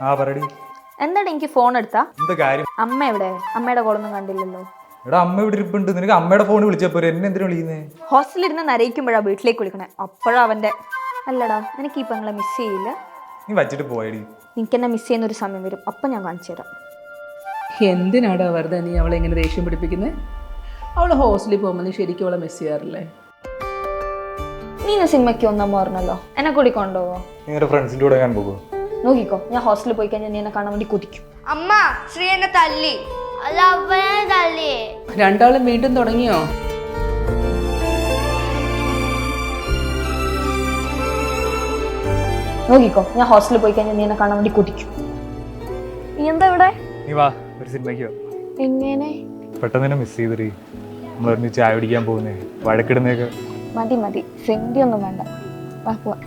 ആ പറടി. എന്താണ് എനിക്ക് ഫോൺ എടുത്താ? എന്താ കാര്യം? അമ്മ എവിടെ? അമ്മയുടെ കോളൊന്നും കണ്ടില്ലല്ലോ. എടാ അമ്മ ഇവിടെ ഇരിപ്പുണ്ട്. നിനക്ക് അമ്മയുടെ ഫോൺ വിളിച്ചപ്പോ എന്നെ എന്തിനാ വിളിക്കുന്നേ? ഹോസ്റ്റലിൽ ഇരുന്ന് നരയിക്കുമ്പോഴാ വീട്ടിലേക്ക് വിളിക്കണേ. അപ്പോഴാ അവന്റെ. അല്ലടാ, നിനക്ക് ഈ പെങ്ങളെ മിസ് ചെയ്യില്ല? നീ വച്ചിട്ട് പോയടി. നിനക്ക് എന്നെ മിസ് ചെയ്യുന്ന ഒരു സമയം വരും, അപ്പം ഞാൻ കാണിച്ചു തരാം. എന്തിനാടാ വെറുതെ നീ അവളെ ഇങ്ങനെ ദേഷ്യം പിടിപ്പിക്കുന്നത്? അവൾ ഹോസ്റ്റലിൽ പോകുമ്പോൾ നീ ശരിക്കും അവളെ മിസ് ചെയ്യാറില്ലേ? നീ ഇന്ന് സിനിമയ്ക്ക് ഒന്നമ്മ പറഞ്ഞല്ലോ, എന്നെ കൂടി കൊണ്ടുപോവോ? നിങ്ങളുടെ ഫ്രണ്ട്സിൻ്റെ കൂടെ ഞാൻ പോകുമോ? നോക്കിക്കോ, ഞാൻ ഹോസ്റ്റലിൽ പോയി കഴിഞ്ഞാൽ നീ എന്നെ കാണാൻ വേണ്ടി കുതിക്കും. അമ്മ, ശ്രീ എന്നെ തല്ലി. അല്ല, അവനെ തല്ലിയേ. രണ്ടാളും വീണ്ടും തുടങ്ങിയോ? നോക്കിക്കോ, ഞാൻ ഹോസ്റ്റലിൽ പോയി കഴിഞ്ഞാൽ നീ എന്നെ കാണാൻ വേണ്ടി കുതിക്കും. നീ എന്താ ഇവിടെ? നീ വാ, ഒരു സിനിമയ്ക്കോ. എങ്ങനെ? പെട്ടെന്ന് തന്നെ മിസ് ചെയ്തിരി. നമ്മൾ ഒരുമിച്ച് ചായ പിടിക്കാൻ പോകുന്നേ, വഴക്കിടുന്നേക്ക്. മതി മതി, സെന്റി ഒന്നും വേണ്ട. വാ പോവാ.